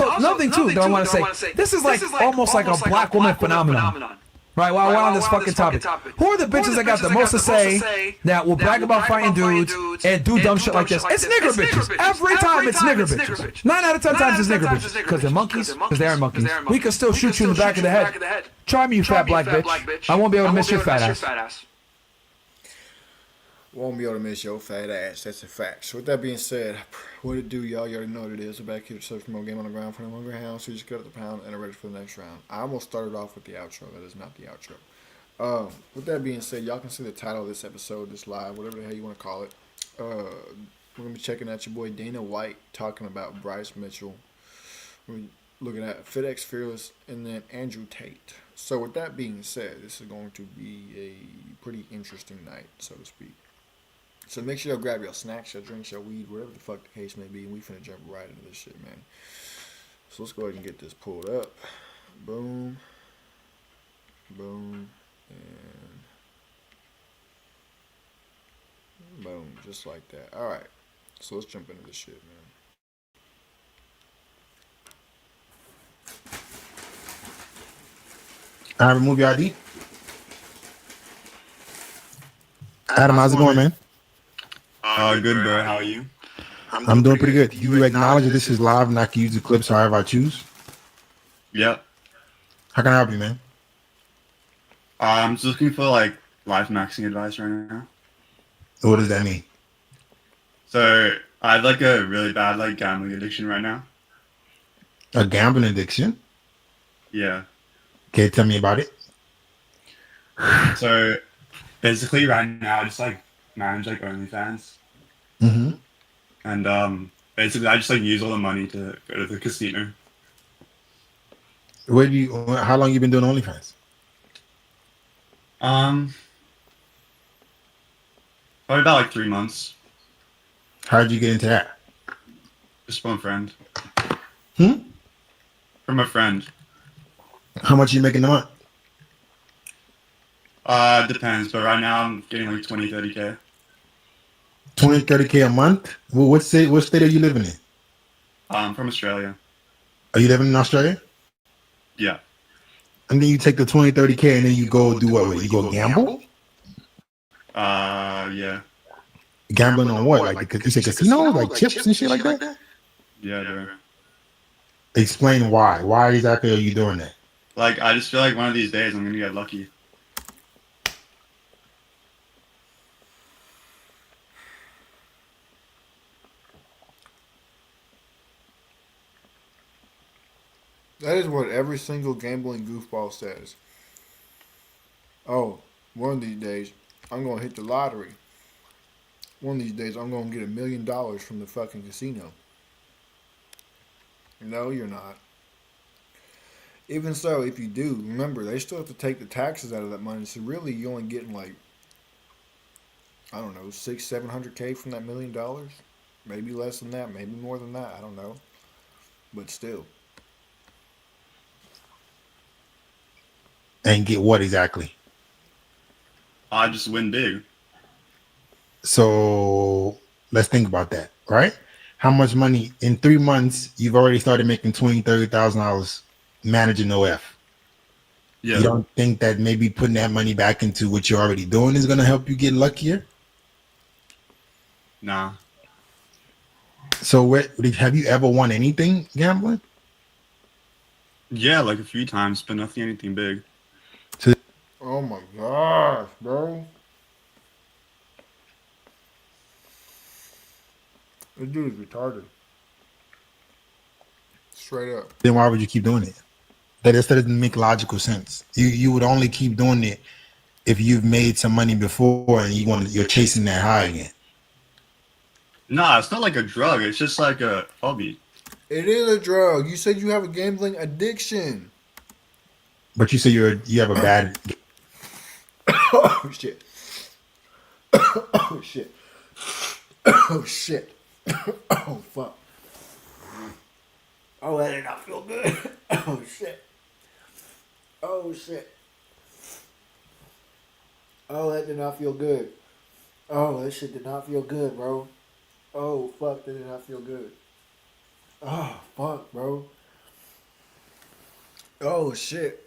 also another thing too that I want to say. This is like almost like a black woman phenomenon. Right, while we're on this fucking topic. Who are the bitches that got the most to say that will brag about fighting dudes and do dumb shit like this? It's nigger bitches. Every time it's nigger bitches. 9 out of 10 times it's nigger bitches. Because they're monkeys, because they are monkeys. We can still shoot you in the back of the head. Try me, you fat black bitch. I won't be able to miss your fat ass. Won't be able to miss your fat ass. That's a fact. So with that being said, what it do, y'all? You already know what it is. We're back here to search for more game on the ground for the Hungry Hounds. So you just cut up the pound and are ready for the next round. I almost started off with the outro. That is not the outro. With that being said, y'all can see the title of this episode, this live, whatever the hell you want to call it. We're going to be checking out your boy Dana White talking about Bryce Mitchell. We're looking at FitXFearless and then Andrew Tate. So with that being said, this is going to be a pretty interesting night, so to speak. So make sure y'all grab your snacks, your drinks, your weed, whatever the fuck the case may be, and we finna jump right into this shit, man. So let's go ahead and get this pulled up. Boom. Boom. And boom. Just like that. Alright. So let's jump into this shit, man. I remove your ID. Adam, how's it going, man? Good, bro. How are you? I'm doing pretty good. You acknowledge that this is live and I can use the clips however I choose? Yep. How can I help you, man? I'm just looking for like life maxing advice right now. What does that mean? So I have like a really bad like gambling addiction right now. A gambling addiction? Yeah. Okay, tell me about it. So basically right now I just like manage like OnlyFans. Mm-hmm. And basically I just like use all the money to go to the casino. How long you been doing OnlyFans? Probably about like 3 months. How did you get into that? Just from a friend. Hmm? From a friend. How much are you making a month? Depends, but right now I'm getting like 20-30K. 20-30K a month? Well, what state are you living in? From Australia. Are you living in Australia? Yeah. And then you take the 20-30K and then you go do what with it? You go gamble? Yeah. Gambling on what? Like you say casino? Like chips and shit like that? Yeah, bro. Explain why. Why exactly are you doing that? Like, I just feel like one of these days I'm gonna get lucky. That is what every single gambling goofball says. Oh, one of these days, I'm going to hit the lottery. One of these days, I'm going to get $1 million from the fucking casino. No, you're not. Even so, if you do, remember, they still have to take the taxes out of that money. So really, you're only getting like, I don't know, 600-700K from that $1 million. Maybe less than that, maybe more than that. I don't know. But still. And get what exactly? I just win big. So let's think about that, right? How much money in 3 months you've already started making $20,000-$30,000 managing OF? Yeah. You don't think that maybe putting that money back into what you're already doing is going to help you get luckier? Nah. So have you ever won anything gambling? Yeah, like a few times, but nothing anything big. Oh my gosh, bro. This dude is retarded. Straight up. Then why would you keep doing it? That doesn't make logical sense. You would only keep doing it if you've made some money before and you're chasing that high again. Nah, it's not like a drug. It's just like a hobby. It is a drug. You said you have a gambling addiction. But you say you have a bad. Oh shit. Oh shit. Oh shit. Oh fuck. Oh, that did not feel good. Oh shit. Oh shit. Oh, that did not feel good. Oh, that shit did not feel good, bro. Oh fuck, that did not feel good. Oh fuck, bro. Oh shit!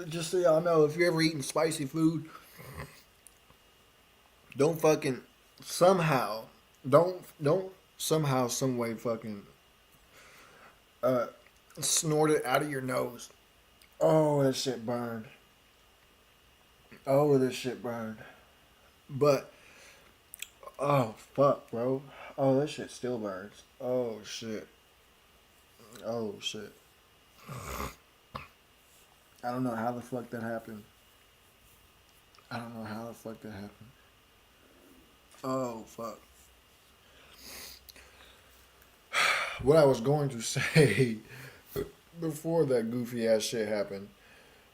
Just so y'all know, if you're ever eating spicy food, don't fucking somehow don't somehow some way fucking uh snort it out of your nose. Oh, that shit burned. Oh, this shit burned. But oh fuck, bro. Oh, that shit still burns. Oh shit. Oh shit. I don't know how the fuck that happened. I don't know how the fuck that happened. Oh fuck. What I was going to say before that goofy ass shit happened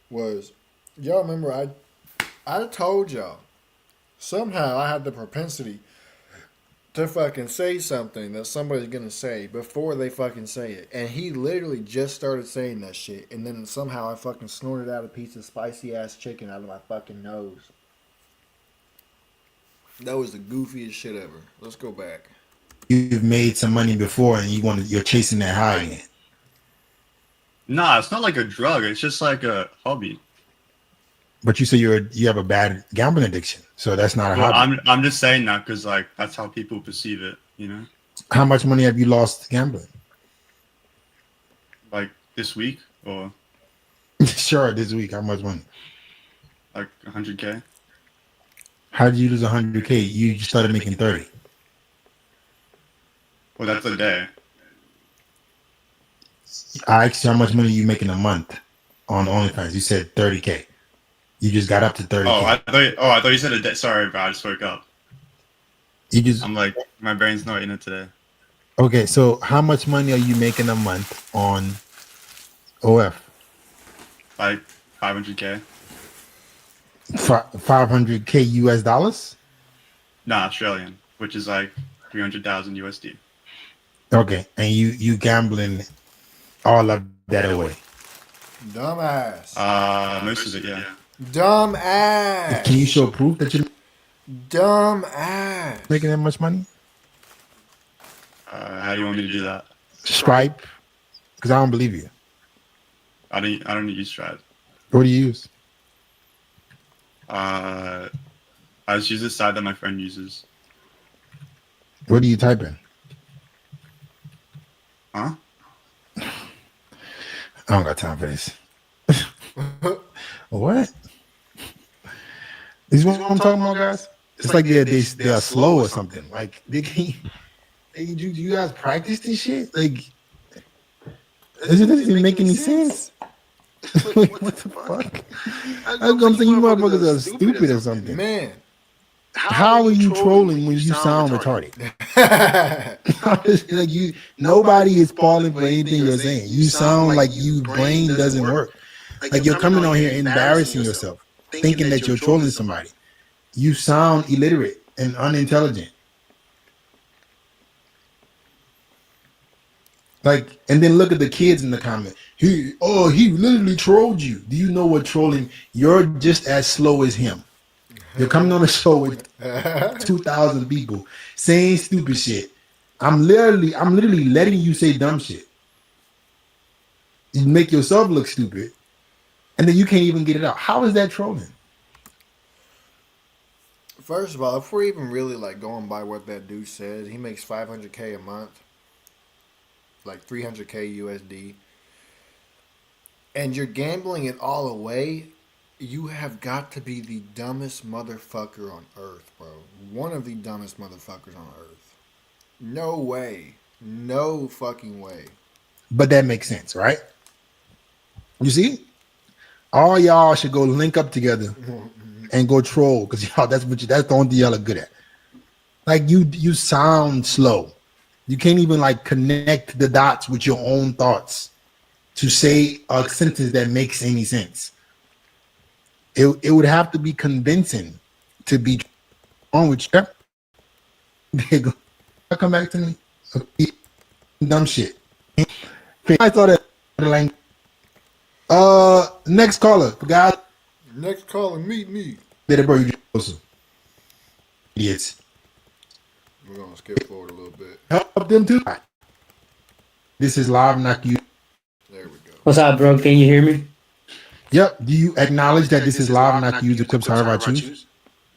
was, y'all remember I told y'all somehow I had the propensity to fucking say something that somebody's gonna say before they fucking say it. And he literally just started saying that shit, and then somehow I fucking snorted out a piece of spicy ass chicken out of my fucking nose. That was the goofiest shit ever. Let's go back. You've made some money before and you're chasing that high again. Nah, it's not like a drug. It's just like a hobby. But you say you have a bad gambling addiction, so that's not a Well, hobby. I'm just saying that because like that's how people perceive it. You know, How much money have you lost gambling? like this week or Sure, this week. How much money? like 100K. How did you lose 100K? You just started making 30. Well, that's a day. I asked you how much money you make in a month on OnlyFans. You said 30K. You just got up to 30K. I thought you said a day. Sorry, bro. I just woke up. You just I'm like, my brain's not in it today. okay. So how much money are you making a month on OF? Like 500K. 500K US dollars. Nah, Australian, which is like 300,000 USD. Okay, and you gambling all of that away. Dumbass. Most of it, yeah. Dumbass. Can you show proof that you're Dumbass. making that much money? How do you want me to do that? Stripe, because I don't believe you. I don't use Stripe. What do you use? I just use the site that my friend uses. What do you type in? Huh? I don't got time for this. What? Is what I'm talking about, guys? It's like they're slow or something. Like you guys practice this shit? Like, doesn't this even make any sense? Like, what the fuck? I'm saying you motherfuckers are stupid or something. Man. How are you trolling when you sound retarded? Like nobody is falling for anything you're saying. You sound like your brain doesn't work. Like you're coming on here embarrassing yourself, thinking that you're trolling somebody. You sound illiterate and unintelligent. Like, and then look at the kids in the comment. He literally trolled you. Do you know what trolling? You're just as slow as him. You're coming on a show with 2,000 people saying stupid shit. I'm literally letting you say dumb shit. You make yourself look stupid, and then you can't even get it out. How is that trolling? First of all, if we're even really like going by what that dude said, he makes 500K a month, like 300K USD, and you're gambling it all away. You have got to be the dumbest motherfucker on earth, bro. One of the dumbest motherfuckers on earth. No way. No fucking way. But that makes sense, right? You see? All y'all should go link up together and go troll, because y'all that's the only thing y'all are good at. Like you sound slow. You can't even like connect the dots with your own thoughts to say a sentence that makes any sense. It would have to be convincing to be on with you. They go, come back to me. Dumb shit. I thought that like next caller, guys. Next caller, meet me. Bro, you just idiots. We're gonna skip forward a little bit. Help them too. This is live knock you. There we go. What's up, bro? Can you hear me? Yep. Do you acknowledge that this is live and I can use the clips however I choose?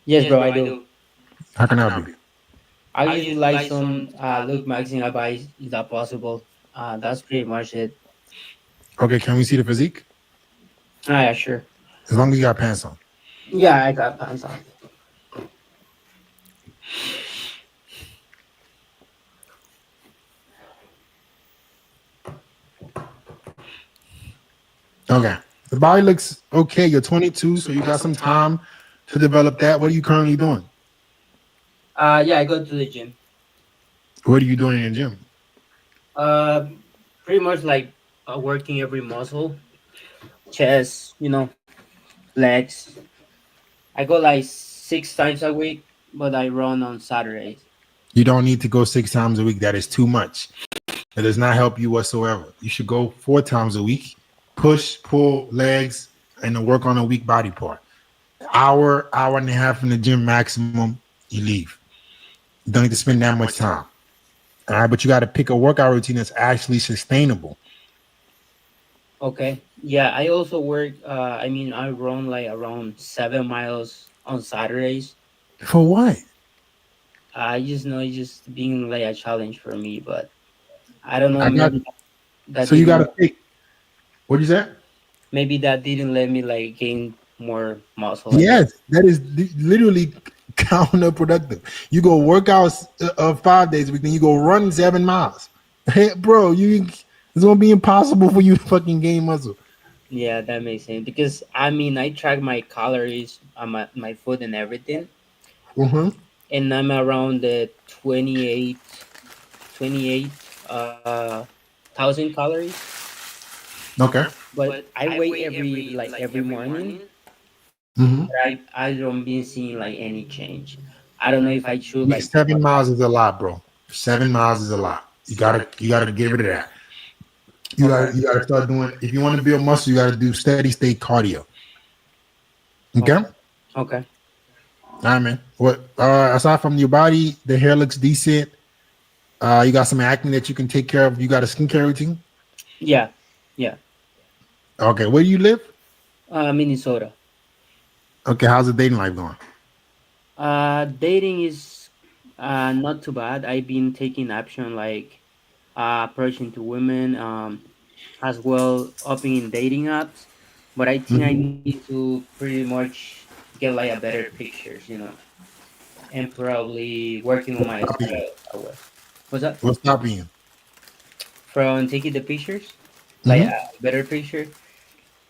Yes, bro, I do. How can I help you? I just would like some look magazine advice. Is that possible? That's pretty much it. Okay, can we see the physique? Yeah, sure. As long as you got pants on. Yeah, I got pants on. Okay. The body looks okay. You're 22, so you got some time to develop that. What are you currently doing? Yeah, I go to the gym. What are you doing in the gym? Uh, Pretty much like working every muscle, chest, legs. I go like 6 times a week, but I run on Saturdays. You don't need to go 6 times a week. That is too much. It does not help you whatsoever. You should go 4 times a week. Push, pull, legs, and then work on a weak body part. Hour and a half in the gym maximum, you leave. You don't need to spend that much time. All right, but you got to pick a workout routine that's actually sustainable. Okay. Yeah, I also work. I run like around 7 miles on Saturdays. For what? I just know it's just being like a challenge for me, but I don't know. I got Maybe that so you got to didn't. pick. What'd you say? Maybe that didn't let me like gain more muscle. I guess. Yes, that is literally counterproductive. You go workouts 5 days a week, then you go run 7 miles. Hey, bro, it's gonna be impossible for you to fucking gain muscle. Yeah, that makes sense because I track my calories on my food and everything, Mm-hmm. and I'm around the 28 thousand calories. Okay. But I weigh every morning. Mm-hmm. But I don't been seeing like any change. I don't know if I should like. 7 miles is a lot, bro. 7 miles is a lot. You gotta get rid of that. You gotta start doing. If you want to build muscle, you gotta do steady state cardio. Okay. Okay. All right, man. What? Aside from your body, the hair looks decent. You got some acne that you can take care of. You got a skincare routine. Yeah. Yeah. Okay. Where do you live? Minnesota. Okay. How's the dating life going? Dating is not too bad. I've been taking action like approaching to women, as well upping in dating apps. But I think I Mhm. need to pretty much get like a better pictures, and probably working on my Stop you. style as well. What's up? What's stopping you? From taking the pictures, like Mm-hmm. a better picture.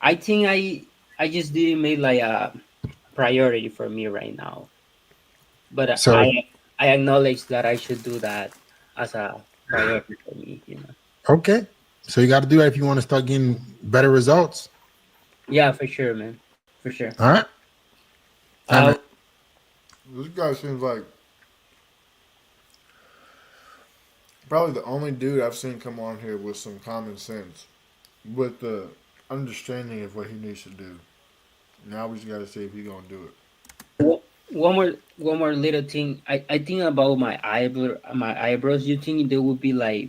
I think I just didn't make like a priority for me right now. But So I acknowledge that I should do that as a priority for me. okay. So you got to do that if you want to start getting better results. Yeah, for sure, man. For sure. All right. All right, Uh, man. This guy seems like probably the only dude I've seen come on here with some common sense, with the understanding of what he needs to do. Now we just got to see if he's gonna do it. one more little thing. I think about my eyebrows. You think they would be like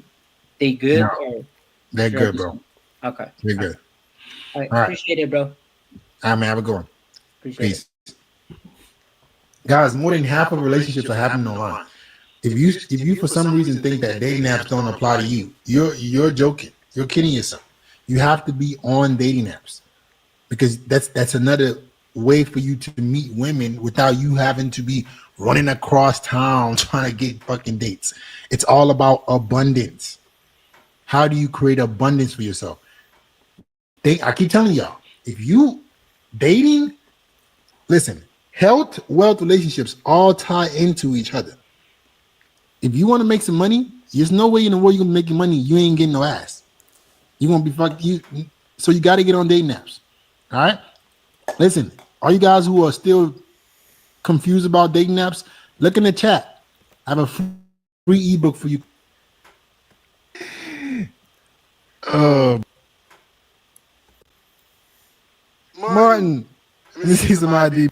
they No, good or they're should I good, do bro. some? Okay. They're Okay. good. All right. All right. Appreciate it, bro. All right, man. Have a good one. Appreciate it. Peace. Guys, more than half of relationships are happening online. If you for some reason think that dating apps don't apply to you, you're joking. You're kidding yourself. You have to be on dating apps because that's another way for you to meet women without you having to be running across town trying to get fucking dates. It's all about abundance. How do you create abundance for yourself? I keep telling y'all, if you dating, listen, health, wealth, relationships all tie into each other. If you want to make some money, there's no way in the world you're gonna make your money. You ain't getting no ass. You're gonna be fucked. So you got to get on dating apps. All right. Listen, all you guys who are still confused about dating apps, look in the chat. I have a free ebook for you. Martin, let me see some ID.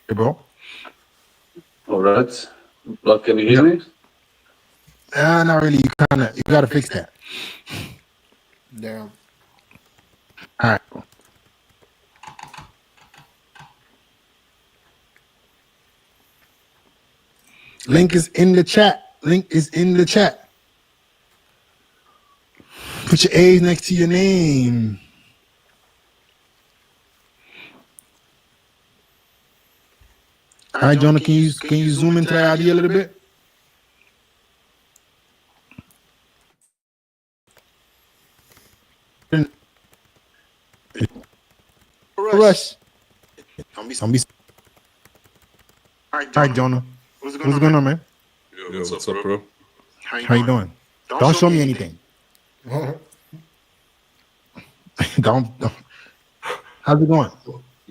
Hey, bro. All right. But can you hear me? Not really. You gotta fix that. Damn. All right. Link is in the chat. Link is in the chat. Put your A's next to your name. All right, Jonah, can you zoom into that idea a little bit? Rush. Don't be. All right, Jonah. What's going on, man? Yo, what's up, bro? How you doing? Don't show me anything. don't. How's it going?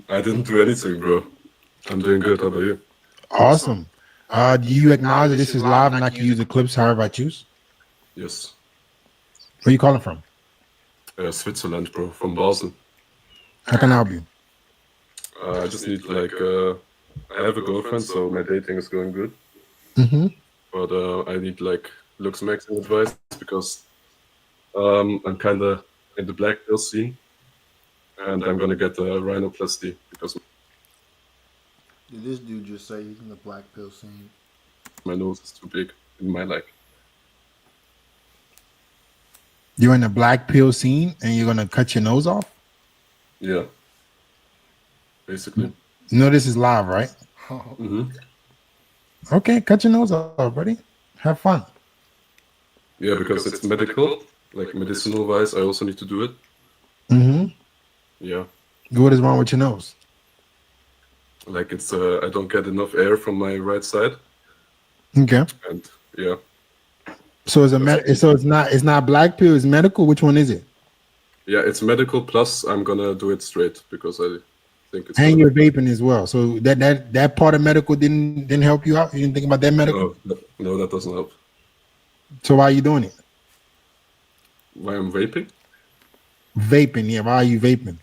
I didn't do anything, bro. I'm doing good. How about you? Awesome. Do you acknowledge that this is live and I can use the clips however I choose? Yes. Where you calling from? Switzerland, bro. From Basel. How can I help you? I just need, like, I have a girlfriend, so my dating is going good. Mm-hmm. But I need, like, looks maxing advice because I'm kind of in the black pill scene. And I'm going to get a rhinoplasty because Did this dude just say he's in the black pill scene? my nose is too big in my, like, You're in the black pill scene and you're gonna cut your nose off? yeah. Basically. You know this is live, right? Mm-hmm. Okay, cut your nose off, buddy. Have fun. Yeah, because it's medical, like medicinal wise, I also need to do it. Mm-hmm. Yeah. What is wrong with your nose? Like it's I don't get enough air from my right side, Okay. and yeah, So it's not black pill, it's medical. Which one is it? yeah, it's medical. Plus, I'm gonna do it straight because I think it's. And you're vaping as well. So that part of medical didn't help you out. You didn't think about that medical. No, that doesn't help. So why are you doing it? Why I'm vaping? Vaping, yeah. Why are you vaping?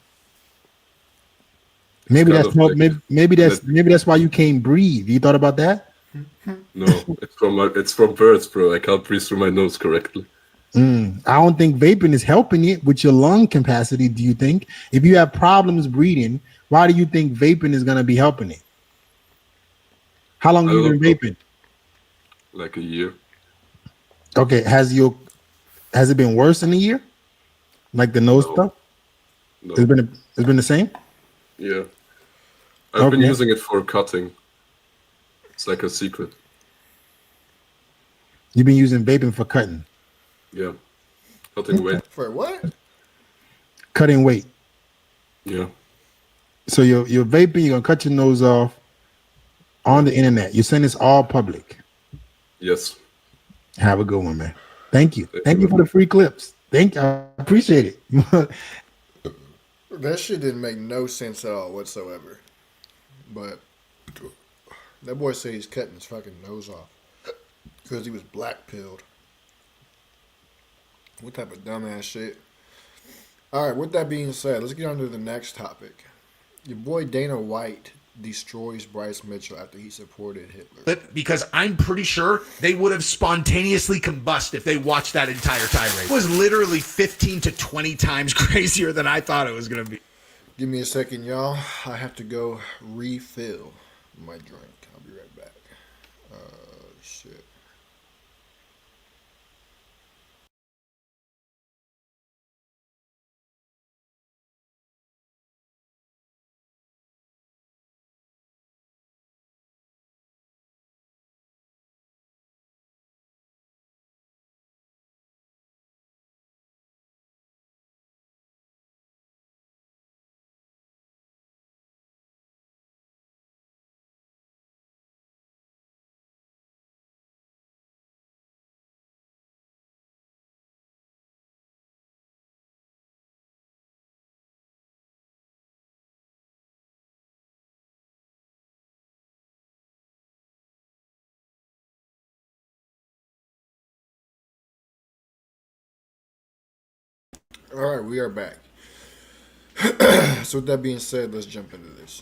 Maybe kind that's of no, like- maybe that's why you can't breathe. You thought about that? No, it's from birth, bro. I can't breathe through my nose correctly. I don't think vaping is helping it with your lung capacity. Do you think if you have problems breathing, why do you think vaping is gonna be helping it? How long I have you don't been know. vaping? Like a year. Okay, has it been worse in a year? Like the nose No. stuff? No. It's been the same? Yeah. I've been Okay. using it for cutting. It's like a secret. You've been using vaping for cutting. Yeah. Cutting weight. For what? Cutting weight. Yeah. So you're vaping, you're gonna cut your nose off on the internet. You're saying it's all public. Yes. Have a good one, man. Thank you. Thank Thank you, you for the free clips. I appreciate it. That shit didn't make no sense at all whatsoever. But that boy said he's cutting his fucking nose off because he was black pilled. What type of dumbass shit? All right, with that being said, let's get on to the next topic. Your boy Dana White destroys Bryce Mitchell after he supported Hitler. Because I'm pretty sure they would have spontaneously combust if they watched that entire tirade. It was literally 15 to 20 times crazier than I thought it was going to be. Give me a second, y'all. I have to go refill my drink. I'll be right back. Shit. All right, we are back. So with that being said, let's jump into this.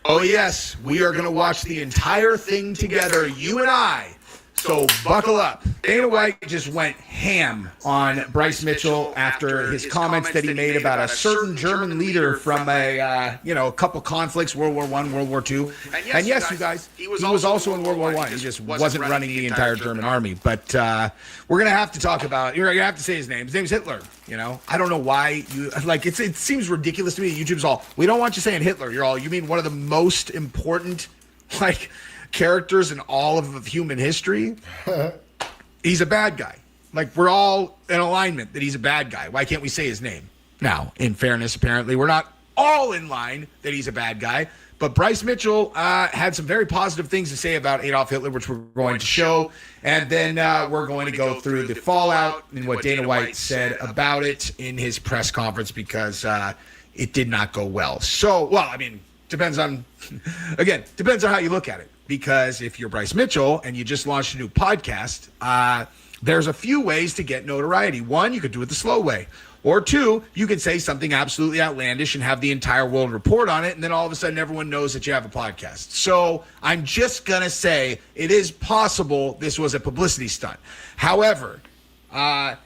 Oh, yes, we are going to watch the entire thing together, you and I. So buckle up. Dana White just went ham on Bryce Mitchell after his comments that he made about a certain German leader from a couple conflicts, World War I, World War II. And yes, you guys, he was also in World War I. He just wasn't running the entire German army. But we're gonna have to talk about. You're gonna have to say his name. His name's Hitler. I don't know why you like. It seems ridiculous to me. YouTube's all, we don't want you saying Hitler. You mean one of the most important characters in all of human history? He's a bad guy. We're all in alignment that he's a bad guy. Why can't we say his name? Now, in fairness, apparently we're not all in line that he's a bad guy, but Bryce Mitchell had some very positive things to say about Adolf Hitler, which we're going to show, and then we're going to go through the fallout and what Dana White said about it in his press conference, because it did not go well. So, depends on how you look at it. Because if you're Bryce Mitchell and you just launched a new podcast, there's a few ways to get notoriety. One, you could do it the slow way. Or two, you could say something absolutely outlandish and have the entire world report on it, and then all of a sudden everyone knows that you have a podcast. So I'm just going to say it is possible this was a publicity stunt. However, I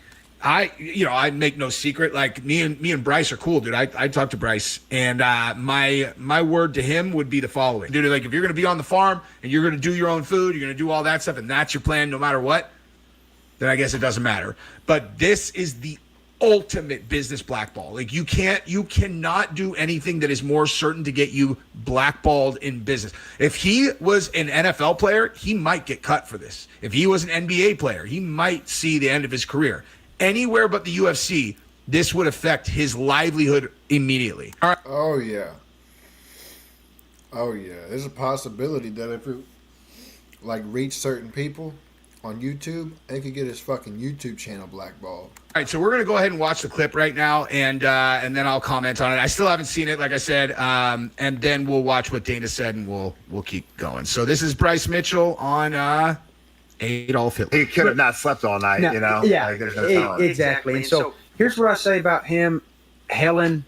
make no secret. Me and Bryce are cool, dude. I talk to Bryce, and my word to him would be the following, dude. If you're gonna be on the farm and you're gonna do your own food, you're gonna do all that stuff, and that's your plan, no matter what, then I guess it doesn't matter. But this is the ultimate business blackball. You cannot do anything that is more certain to get you blackballed in business. If he was an NFL player, he might get cut for this. If he was an NBA player, he might see the end of his career. Anywhere but the UFC, this would affect his livelihood immediately. All right. Oh yeah. There's a possibility that if it reach certain people on YouTube, they could get his fucking YouTube channel blackballed. All right, so we're gonna go ahead and watch the clip right now, and then I'll comment on it. I still haven't seen it, like I said, and then we'll watch what Dana said, and we'll keep going. So this is Bryce Mitchell on Adolf Hitler. He could have not slept all night, Yeah, there's no telling. exactly. And so here's what I say about him, Hitler,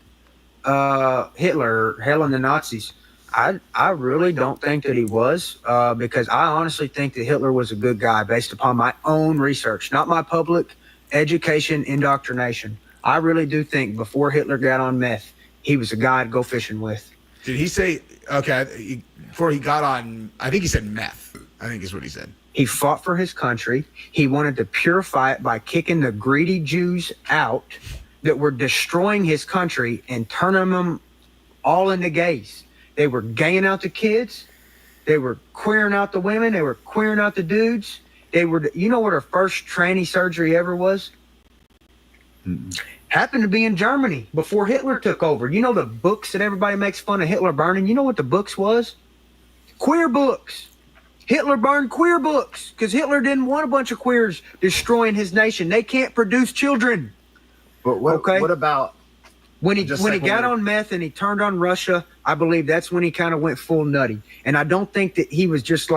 hailing the Nazis. I really don't think that he was, because I honestly think that Hitler was a good guy based upon my own research, not my public education indoctrination. I really do think before Hitler got on meth, he was a guy I'd go fishing with. Did he say, before he got on, I think he said meth, I think is what he said. He fought for his country. He wanted to purify it by kicking the greedy Jews out that were destroying his country and turning them all into gays. They were gaying out the kids. They were queering out the women. They were queering out the dudes. You know what our first tranny surgery ever was? Happened to be in Germany before Hitler took over. You know the books that everybody makes fun of Hitler burning? You know what the books was? Queer books. Hitler burned queer books because Hitler didn't want a bunch of queers destroying his nation. They can't produce children. But what about when he got on meth and he turned on Russia? I believe that's when he kind of went full nutty. And I don't think that he was just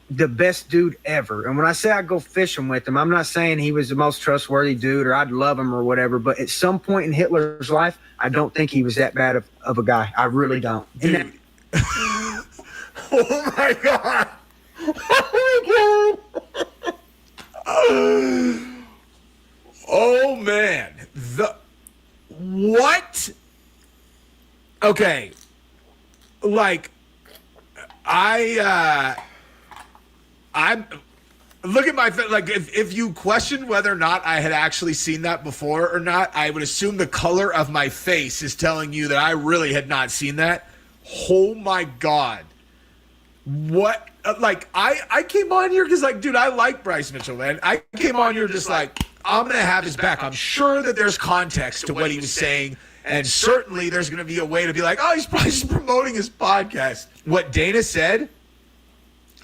the best dude ever. And when I say I go fishing with him, I'm not saying he was the most trustworthy dude or I'd love him or whatever. But at some point in Hitler's life, I don't think he was that bad of a guy. I really don't. Dude. Oh my God. Oh my God. Oh man. What? Okay. I'm look at my if you question whether or not I had actually seen that before or not, I would assume the color of my face is telling you that I really had not seen that. Oh my God. What? I came on here because dude, I like Bryce Mitchell, man. I came on here just I'm gonna have his back. I'm sure that there's context to what he was saying, and certainly there's gonna be a way to be he's probably just promoting his podcast. What Dana said,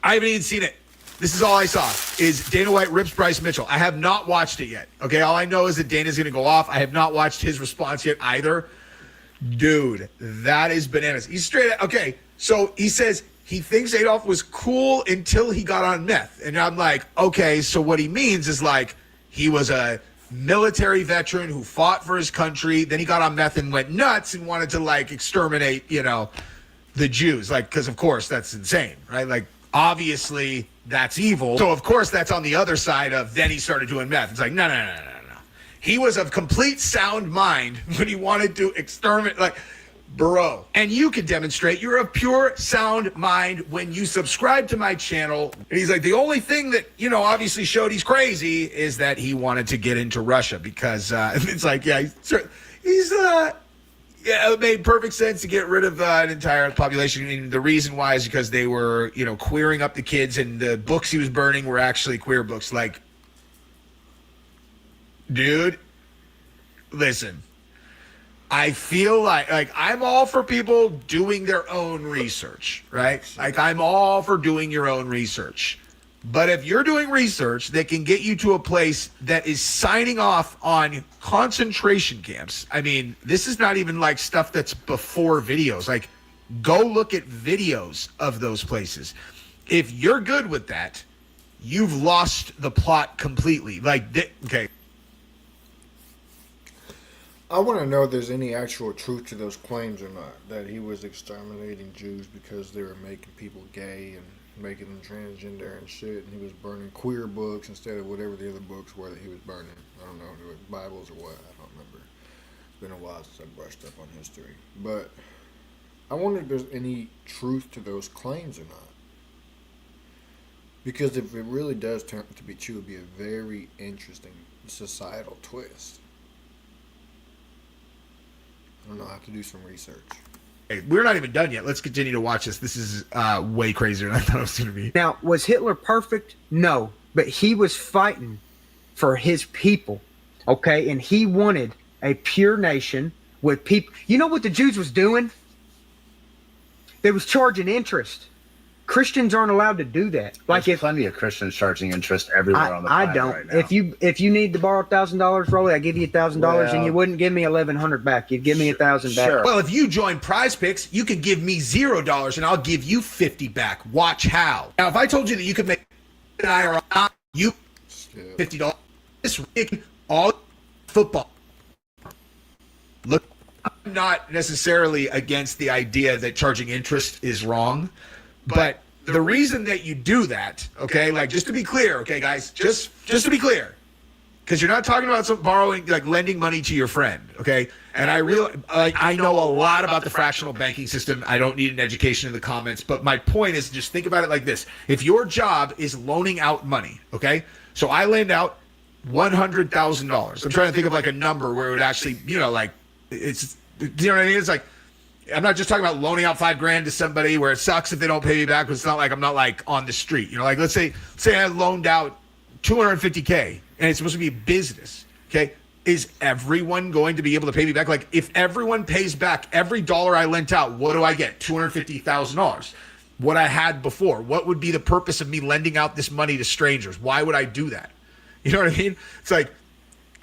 I haven't even seen it. This is all I saw, is Dana White rips Bryce Mitchell. I have not watched it yet. Okay, all I know is that Dana's gonna go off. I have not watched his response yet either. Dude, that is bananas. He's straight up, okay, so he says he thinks Adolf was cool until he got on meth. And I'm okay, so what he means is he was a military veteran who fought for his country. Then he got on meth and went nuts and wanted to exterminate, the Jews. Because of course that's insane, right? Obviously that's evil. So of course that's on the other side of then he started doing meth. It's like, no. He was of complete sound mind when he wanted to exterminate, like, bro. And you can demonstrate you're of pure sound mind when you subscribe to my channel. And he's like, the only thing that, obviously showed he's crazy is that he wanted to get into Russia because it's like, yeah, it made perfect sense to get rid of an entire population. And the reason why is because they were, queering up the kids, and the books he was burning were actually queer books. Like, dude, listen, I feel like I'm all for people doing their own research, right? Like, I'm all for doing your own research. But if you're doing research that can get you to a place that is signing off on concentration camps, I mean, this is not even like stuff that's before videos. Like, go look at videos of those places. If you're good with that, you've lost the plot completely. Like, okay. I want to know if there's any actual truth to those claims or not, that he was exterminating Jews because they were making people gay and making them transgender and shit, and he was burning queer books instead of whatever the other books were that he was burning. I don't know, Bibles or what, I don't remember. It's been a while since I brushed up on history. But I wonder if there's any truth to those claims or not. Because if it really does turn out to be true, it would be a very interesting societal twist. I don't know, I have to do some research. Hey, we're not even done yet. Let's continue to watch this. This is way crazier than I thought it was going to be. Now, was Hitler perfect? No, but he was fighting for his people, okay? And he wanted a pure nation with people. You know what the Jews was doing? They was charging interest. Christians aren't allowed to do that. Like, There's plenty of Christians charging interest everywhere on the planet I don't. right now. If you need to borrow $1,000, Rolly, I give you $1,000, and you wouldn't give me $1,100 back. You'd give me 1,000 back. Sure. Well, if you join Prize Picks, you can give me $0 and I'll give you 50 back. Watch how. Now, if I told you that you could make an IRA, you $50, this week, all football. Look, I'm not necessarily against the idea that charging interest is wrong, but the reason that you do that, okay, like, just to be clear, okay, guys, just to be clear, because you're not talking about some borrowing, like lending money to your friend, okay? And I know a lot about the fractional banking system. I don't need an education in the comments, but my point is, just think about it like this. If your job is loaning out money, okay? So I lend out $100,000. I'm trying to think of like a number where it would actually, like, it's, you know what I mean? It's like, I'm not just talking about loaning out $5,000 to somebody where it sucks if they don't pay me back, but it's not like I'm not like on the street. Like, let's say I loaned out $250K and it's supposed to be a business. Okay. Is everyone going to be able to pay me back? Like, if everyone pays back every dollar I lent out, what do I get? $250,000. What I had before. What would be the purpose of me lending out this money to strangers? Why would I do that? You know what I mean? It's like,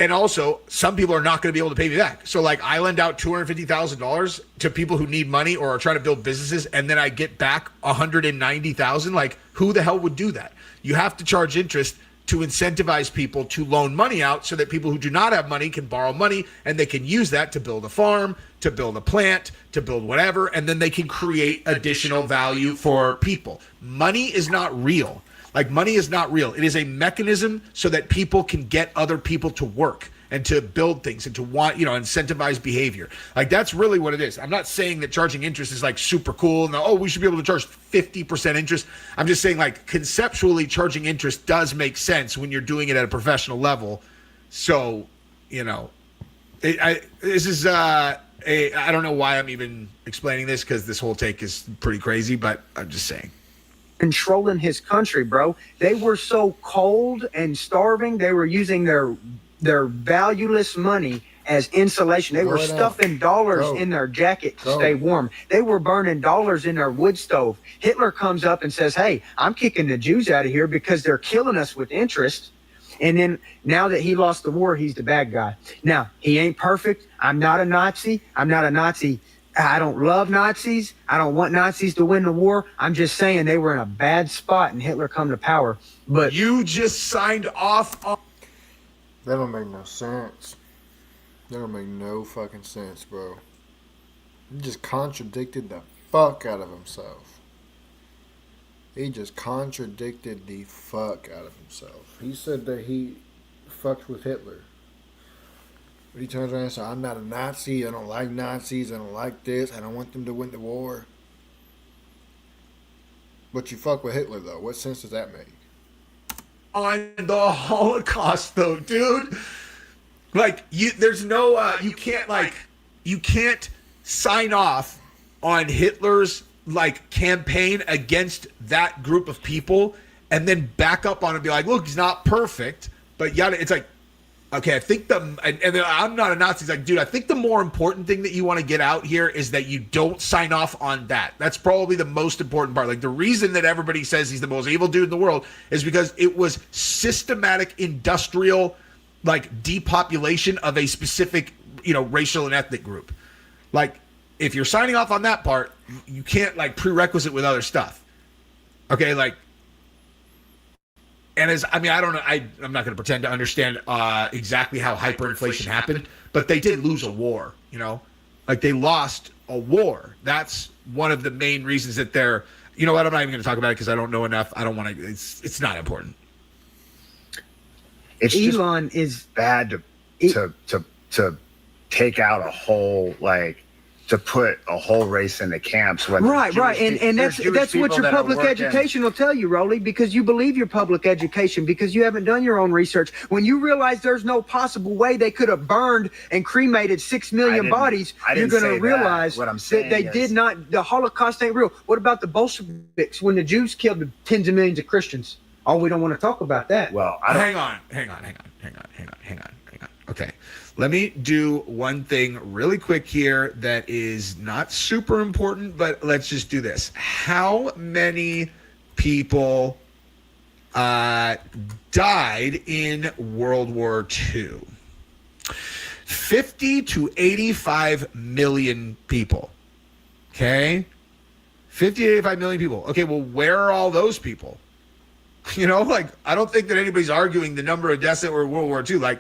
and also, some people are not going to be able to pay me back. So, like, I lend out $250,000 to people who need money or are trying to build businesses, and then I get back $190,000. Like, who the hell would do that? You have to charge interest to incentivize people to loan money out so that people who do not have money can borrow money, and they can use that to build a farm, to build a plant, to build whatever, and then they can create additional value for people. Money is not real. Like, money is not real. It is a mechanism so that people can get other people to work and to build things and to want, incentivize behavior. Like, that's really what it is. I'm not saying that charging interest is like super cool and we should be able to charge 50% interest. I'm just saying, like, conceptually charging interest does make sense when you're doing it at a professional level. So, I don't know why I'm even explaining this, because this whole take is pretty crazy, but I'm just saying. Controlling his country, bro. They were so cold and starving, they were using their valueless money as insulation. They were stuffing dollars in their jacket to stay warm. They were burning dollars in their wood stove. Hitler comes up and says, hey, I'm kicking the Jews out of here because they're killing us with interest. And then now that he lost the war, he's the bad guy. Now, he ain't perfect. I'm not a Nazi. I don't love Nazis. I don't want Nazis to win the war. I'm just saying they were in a bad spot and Hitler come to power. But you just signed off on... That don't make no sense. That don't make no fucking sense, bro. He just contradicted the fuck out of himself. He just contradicted the fuck out of himself. He said that he fucked with Hitler. But he turns around and says, I'm not a Nazi. I don't like Nazis. I don't like this. I don't want them to win the war. But you fuck with Hitler, though. What sense does that make? On the Holocaust, though, dude. Like, there's no, you can't sign off on Hitler's, like, campaign against that group of people and then back up on it and be like, look, he's not perfect, but yada. It's like, okay, I think and I'm not a Nazi. It's like, dude, I think the more important thing that you want to get out here is that you don't sign off on that. That's probably the most important part. Like, the reason that everybody says he's the most evil dude in the world is because it was systematic industrial, like, depopulation of a specific, racial and ethnic group. Like, if you're signing off on that part, you can't, like, prerequisite with other stuff. Okay, like, and I don't know, I'm not going to pretend to understand exactly how hyperinflation happened, but they did lose a war, Like, they lost a war. That's one of the main reasons that they're, you know what, I'm not even going to talk about it because I don't know enough. I don't want to, it's not important. It's Elon just is bad to take out a whole, like, to put a whole race into camps. Right. And that's what your public education will tell you, Rolly, because you believe your public education, because you haven't done your own research. When you realize there's no possible way they could have burned and cremated 6 million bodies, you're going to realize that they did not, the Holocaust ain't real. What about the Bolsheviks when the Jews killed tens of millions of Christians? Oh, we don't want to talk about that. Well, hang on. Okay. Let me do one thing really quick here that is not super important, but let's just do this. How many people died in World War II? 50 to 85 million people. Okay? 50 to 85 million people. Okay, well, where are all those people? Like, I don't think that anybody's arguing the number of deaths that were in World War II. Like,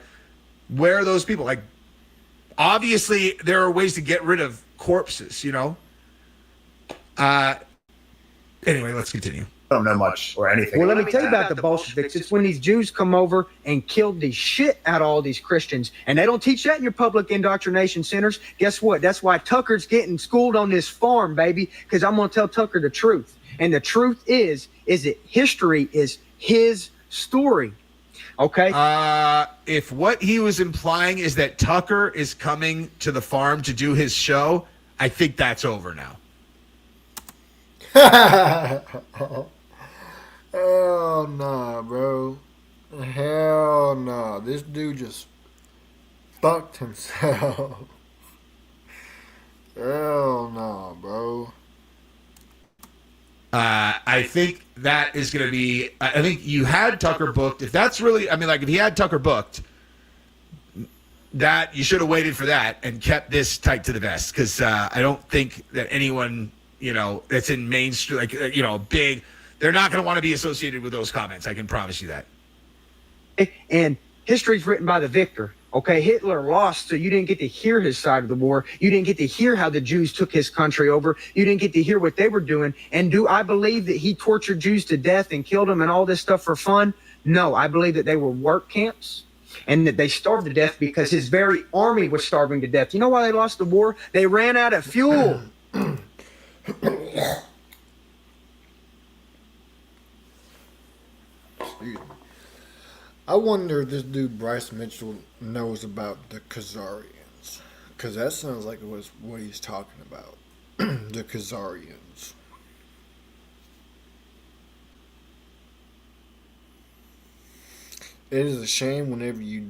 where are those people? Like, obviously, there are ways to get rid of corpses, Anyway, let's continue. I don't know much or anything. Well, let me tell you about the Bolsheviks. It's when these Jews come over and killed the shit out of all these Christians. And they don't teach that in your public indoctrination centers. Guess what? That's why Tucker's getting schooled on this farm, baby, because I'm going to tell Tucker the truth. And the truth is that history is his story. Okay. If what he was implying is that Tucker is coming to the farm to do his show, I think that's over now. Hell nah, bro. Hell nah. This dude just fucked himself. Hell nah, bro. I think that is going to be, I think you had Tucker booked. If that's really, if he had Tucker booked, that you should have waited for that and kept this tight to the vest. Because I don't think that anyone, that's in mainstream, big, they're not going to want to be associated with those comments. I can promise you that. And history's written by the victor. Okay, Hitler lost, so you didn't get to hear his side of the war. You didn't get to hear how the Jews took his country over. You didn't get to hear what they were doing. And do I believe that he tortured Jews to death and killed them and all this stuff for fun? No, I believe that they were work camps and that they starved to death because his very army was starving to death. You know why they lost the war? They ran out of fuel. I wonder if this dude Bryce Mitchell knows about the Khazarians, because that sounds like it was what he's talking about. The Khazarians. It is a shame whenever you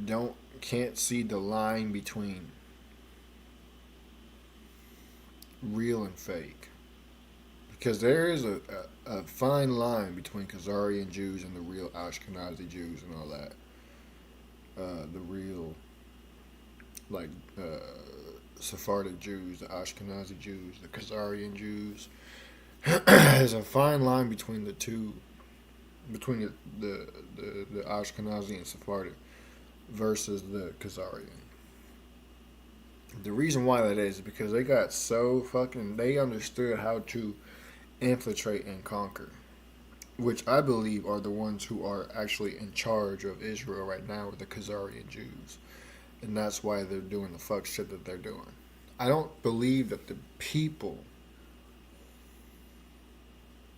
can't see the line between real and fake, because there is a fine line between Khazarian Jews and the real Ashkenazi Jews and all that. The real, Sephardic Jews, the Ashkenazi Jews, the Khazarian Jews. There's a fine line between the two, between the Ashkenazi and Sephardic versus the Khazarian. The reason why that is because they got so fucking, they understood how to infiltrate and conquer. which I believe are the ones who are actually in charge of Israel right now, are the Khazarian Jews. And that's why they're doing the fuck shit that they're doing. I don't believe that the people,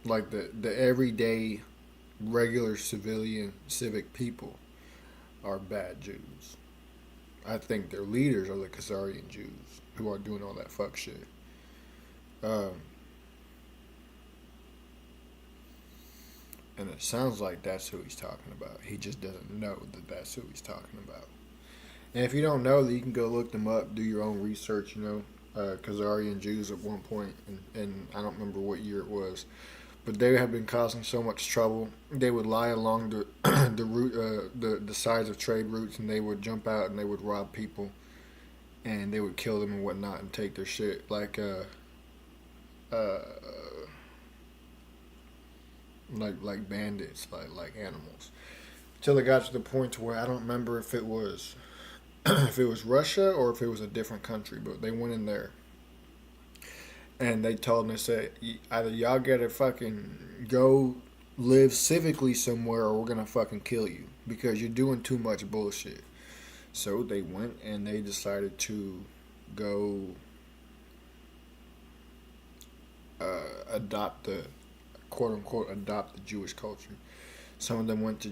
like the everyday, regular civilian, civic people, are bad Jews. I think their leaders are the Khazarian Jews who are doing all that fuck shit. And it sounds like that's who he's talking about. He just doesn't know that that's who he's talking about. And if you don't know, you can go look them up, do your own research, Khazarian Jews at one point, and I don't remember what year it was, but they have been causing so much trouble. They would lie along the the sides of trade routes, and they would jump out and they would rob people, and they would kill them and whatnot and take their shit like bandits, like animals. Until they got to the point to where I don't remember if it was if it was Russia or if it was a different country, but they went in there and they told them, they said, either y'all gotta fucking go live civically somewhere or we're gonna fucking kill you because you're doing too much bullshit. So they went and they decided to go adopt the Jewish culture. Some of them went to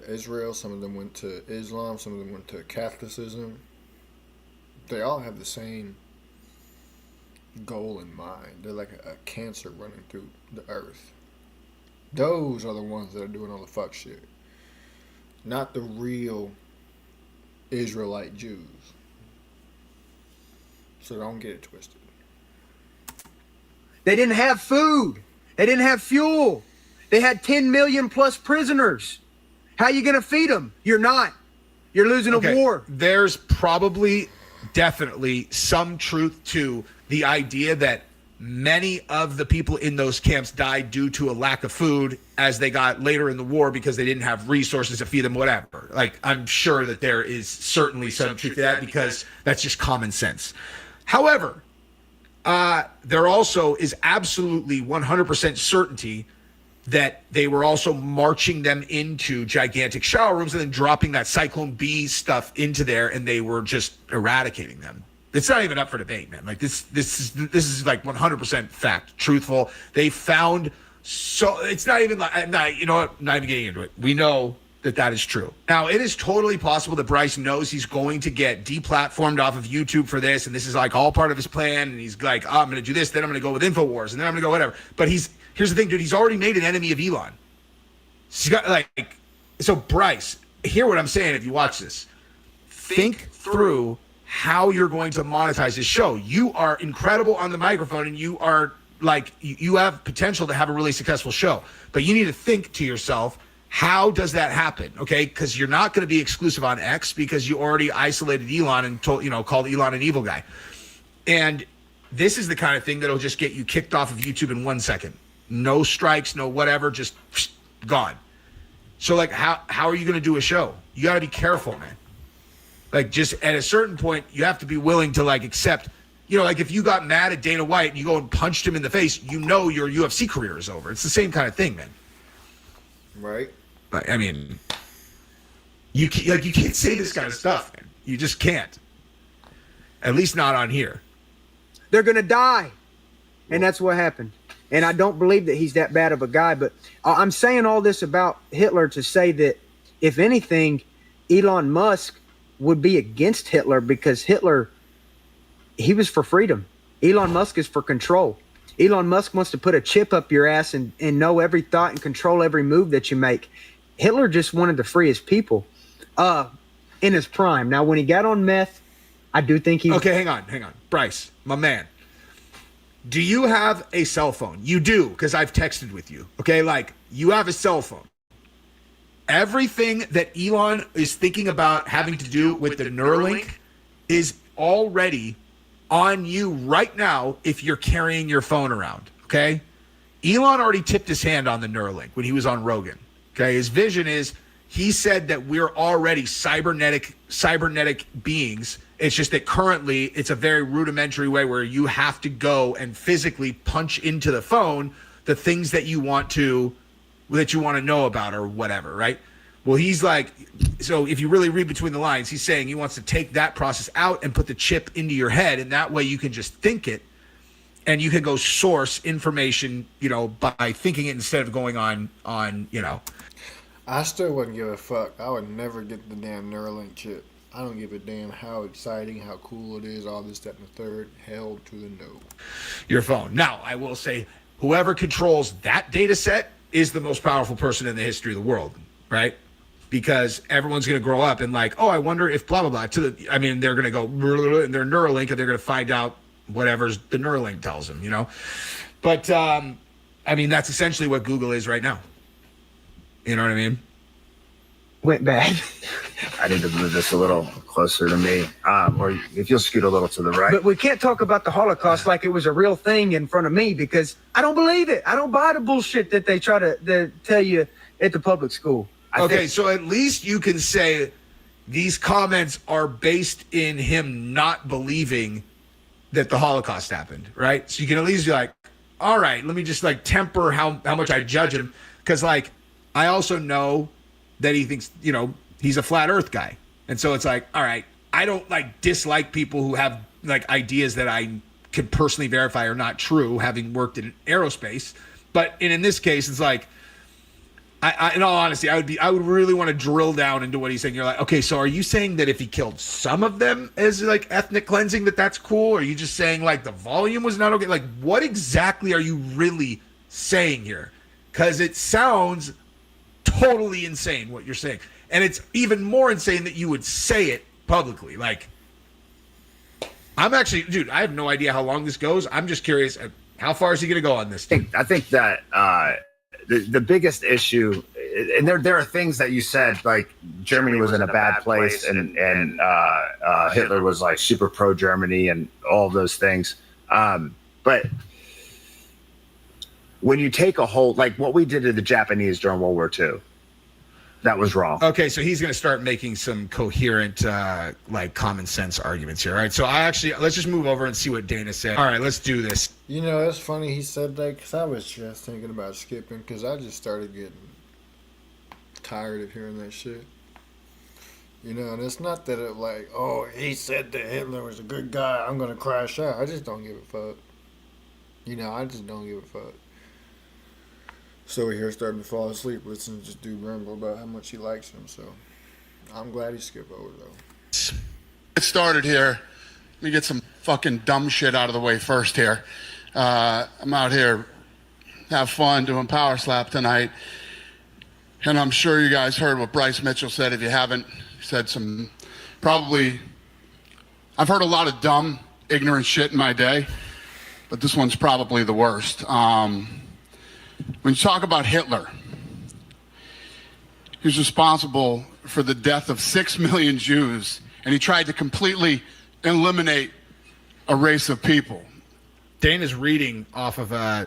Israel, some of them went to Islam, some of them went to Catholicism. They all have the same goal in mind. They're like a cancer running through the earth. Those are the ones that are doing all the fuck shit. Not the real Israelite Jews. So don't get it twisted. They didn't have food. They didn't have fuel. They had 10 million plus prisoners. How you going to feed them? You're not. You're losing a war. There's probably, definitely some truth to the idea that many of the people in those camps died due to a lack of food as they got later in the war because they didn't have resources to feed them, whatever. Like, I'm sure that there is certainly some truth to that because that's just common sense. However, there also is absolutely 100% certainty that they were also marching them into gigantic shower rooms and then dropping that Cyclone B stuff into there, and they were just eradicating them. It's not even up for debate, man. Like this is like 100% fact, truthful. They found it's not even like not even getting into it. We know that is true. Now, it is totally possible that Bryce knows he's going to get deplatformed off of YouTube for this, and this is like all part of his plan, and he's like, I'm going to do this, then I'm going to go with InfoWars, and then I'm going to go whatever. But here's the thing, dude, he's already made an enemy of Elon. He's got so Bryce, hear what I'm saying if you watch this. Think through how you're going to monetize this show. You are incredible on the microphone, and you are you have potential to have a really successful show, but you need to think to yourself, how does that happen? Okay, because you're not going to be exclusive on X because you already isolated Elon and called Elon an evil guy. And this is the kind of thing that'll just get you kicked off of YouTube in 1 second. No strikes, no whatever, just gone. So how are you going to do a show? You got to be careful, man. Just at a certain point, you have to be willing to accept. If you got mad at Dana White and you go and punched him in the face, your UFC career is over. It's the same kind of thing, man. Right. I mean, you can't say this kind of stuff, man. You just can't. At least not on here. They're going to die. And that's what happened. And I don't believe that he's that bad of a guy. But I'm saying all this about Hitler to say that, if anything, Elon Musk would be against Hitler because Hitler, he was for freedom. Elon Musk is for control. Elon Musk wants to put a chip up your ass and know every thought and control every move that you make. Hitler just wanted to free his people in his prime. Now, when he got on meth, I do think he... Okay, hang on. Bryce, my man. Do you have a cell phone? You do, because I've texted with you. Okay, you have a cell phone. Everything that Elon is thinking about having to do with the Neuralink is already on you right now if you're carrying your phone around, okay? Elon already tipped his hand on the Neuralink when he was on Rogan, okay? His vision is, he said that we're already cybernetic beings. It's just that currently it's a very rudimentary way where you have to go and physically punch into the phone the things that you want to that you want to know about or whatever, right? Well, he's like, so if you really read between the lines, he's saying he wants to take that process out and put the chip into your head, and that way you can just think it, and you can go source information, by thinking it instead of going on. I still wouldn't give a fuck. I would never get the damn Neuralink chip. I don't give a damn how exciting, how cool it is, all this, that, and the third. Hell to the no. Your phone. Now, I will say, whoever controls that data set is the most powerful person in the history of the world, right? Because everyone's going to grow up and like, oh, I wonder if blah, blah, blah. They're going to go in their Neuralink and they're going to find out whatever's the Neuralink tells them, But, that's essentially what Google is right now. You know what I mean? Went bad. I need to move this a little closer to me. Or if you'll scoot a little to the right. But we can't talk about the Holocaust like it was a real thing in front of me because I don't believe it. I don't buy the bullshit that they try to tell you at the public school. So at least you can say these comments are based in him not believing that the Holocaust happened, right? So you can at least be like, all right, let me just like temper how much I judge him. Because like, I also know that he thinks, he's a flat earth guy. And so it's like, all right, I don't like dislike people who have like ideas that I can personally verify are not true, having worked in aerospace. But in this case, it's like, I in all honesty, I would really want to drill down into what he's saying. You're like, okay, so are you saying that if he killed some of them as like ethnic cleansing, that's cool? Or are you just saying like the volume was not okay? Like, what exactly are you really saying here? Because it sounds totally insane what you're saying. And it's even more insane that you would say it publicly. Like, I'm actually, dude, I have no idea how long this goes. I'm just curious, how far is he going to go on this? I think that the biggest issue, and there are things that you said, like Germany was in a bad place and Hitler was like super pro Germany and all of those things. But when you take a whole, like what we did to the Japanese during World War II, that was wrong. Okay, so he's going to start making some coherent, like common sense arguments here. All right, so let's just move over and see what Dana said. All right, let's do this. It's funny he said that because I was just thinking about skipping because I just started getting tired of hearing that shit. And it's not that it like, oh, he said that Hitler was a good guy, I'm going to crash out. I just don't give a fuck. I just don't give a fuck. So we're here starting to fall asleep listening to this dude ramble about how much he likes him. So I'm glad he skipped over though. Get started here. Let me get some fucking dumb shit out of the way first here. I'm out here, have fun doing Power Slap tonight. And I'm sure you guys heard what Bryce Mitchell said. If you haven't, he said some I've heard a lot of dumb, ignorant shit in my day, but this one's probably the worst. When you talk about Hitler, he's responsible for the death of 6 million Jews, and he tried to completely eliminate a race of people. Dana's reading off of a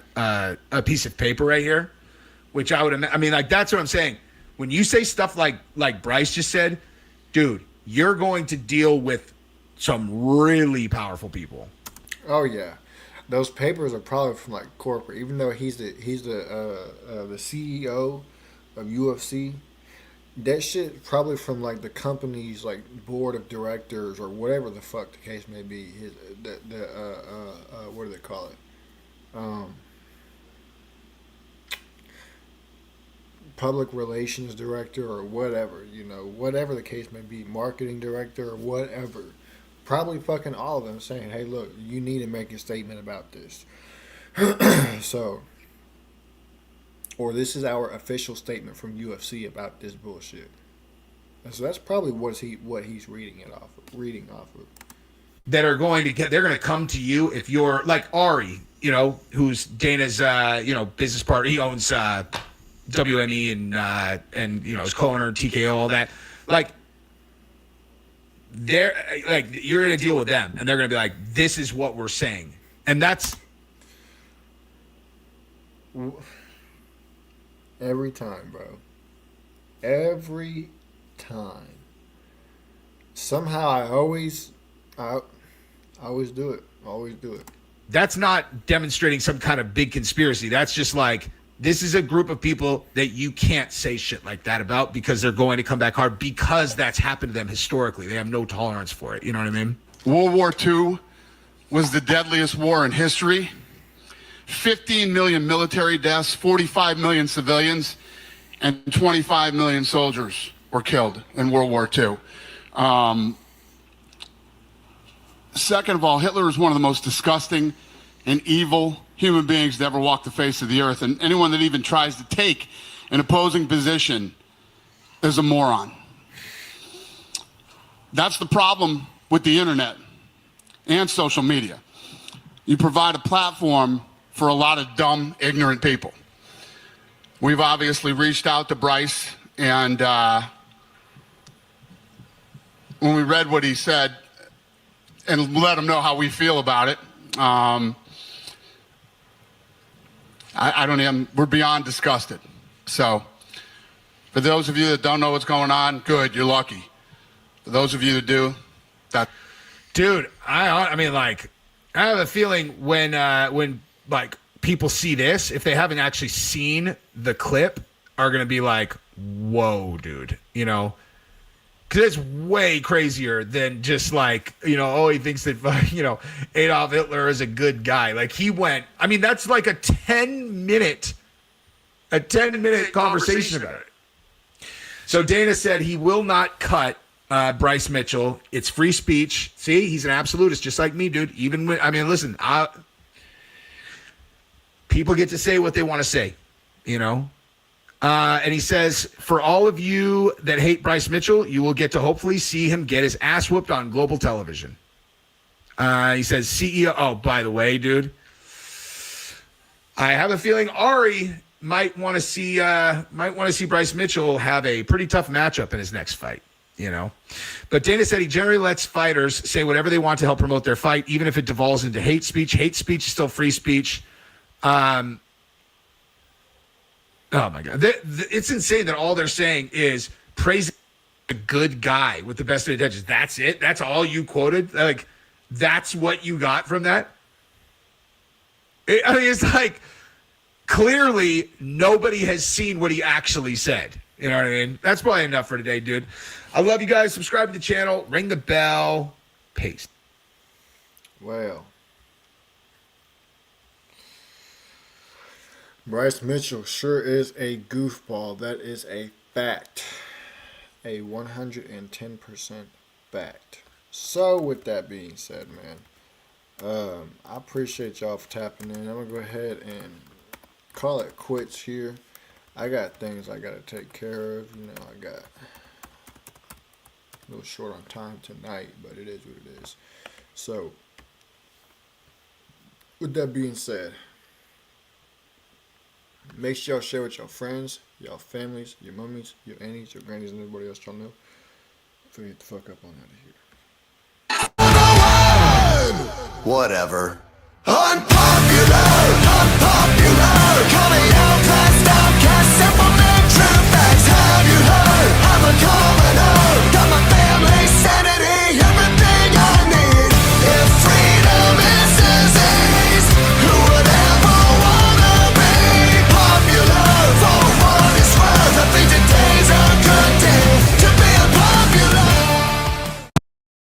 piece of paper right here, which that's what I'm saying. When you say stuff like Bryce just said, dude, you're going to deal with some really powerful people. Oh yeah. Those papers are probably from like corporate, even though he's the CEO of UFC. That shit probably from like the company's like board of directors or whatever the fuck the case may be. What do they call it? Public relations director or whatever, whatever the case may be, marketing director or whatever. Probably fucking all of them saying, hey, look, you need to make a statement about this. Or this is our official statement from UFC about this bullshit. And so that's probably what he's reading off of. They're going to come to you if you're like Ari, who's Dana's, business partner. He owns WME and his co-owner, TKO, all that. Like, they're like, you're gonna deal with them, and they're gonna be like, this is what we're saying, and that's every time, bro. Every time. Somehow I always do it. Always do it. That's not demonstrating some kind of big conspiracy. That's just like, This is a group of people that you can't say shit like that about because they're going to come back hard because that's happened to them historically. They have no tolerance for it. You know what I mean? World War II was the deadliest war in history. 15 million military deaths, 45 million civilians, and 25 million soldiers were killed in World War II. Second of all, Hitler is one of the most disgusting and evil human beings to ever walk the face of the earth. And anyone that even tries to take an opposing position is a moron. That's the problem with the internet and social media. You provide a platform for a lot of dumb, ignorant people. We've obviously reached out to Bryce, and when we read what he said and let him know how we feel about it, we're beyond disgusted. So for those of you that don't know what's going on, good, you're lucky. For those of you that do, that. Dude, I mean, like, I have a feeling when like people see this, if they haven't actually seen the clip, are going to be like, whoa, dude, you know, because it's way crazier than just like, you know, oh, he thinks that, you know, Adolf Hitler is a good guy. Like he went, I mean, that's like a 10-minute conversation about it. So Dana said he will not cut Bryce Mitchell. It's free speech. See, he's an absolutist, just like me, dude. Even when, I mean, listen, people get to say what they want to say, you know? And he says, for all of you that hate Bryce Mitchell, you will get to hopefully see him get his ass whooped on global television. He says, CEO. Oh, by the way, dude, I have a feeling Ari might want to see Bryce Mitchell have a pretty tough matchup in his next fight, you know. But Dana said he generally lets fighters say whatever they want to help promote their fight, even if it devolves into hate speech. Hate speech is still free speech. Oh my God. It's insane that all they're saying is praising a good guy with the best of intentions. That's it. That's all you quoted. Like, that's what you got from that. I mean, it's like clearly nobody has seen what he actually said. You know what I mean? That's probably enough for today, dude. I love you guys. Subscribe to the channel. Ring the bell. Peace. Well, Bryce Mitchell sure is a goofball. That is a fact. A 110% fact. So, with that being said, man, I appreciate y'all for tapping in. I'm going to go ahead and call it quits here. I got things I got to take care of. You know, I got a little short on time tonight, but it is what it is. So, with that being said, make sure y'all share with your friends, y'all families, your mummies, your aunties, your grannies, and everybody else y'all know. So get the fuck up on out of here. Whatever. Unpopular, coming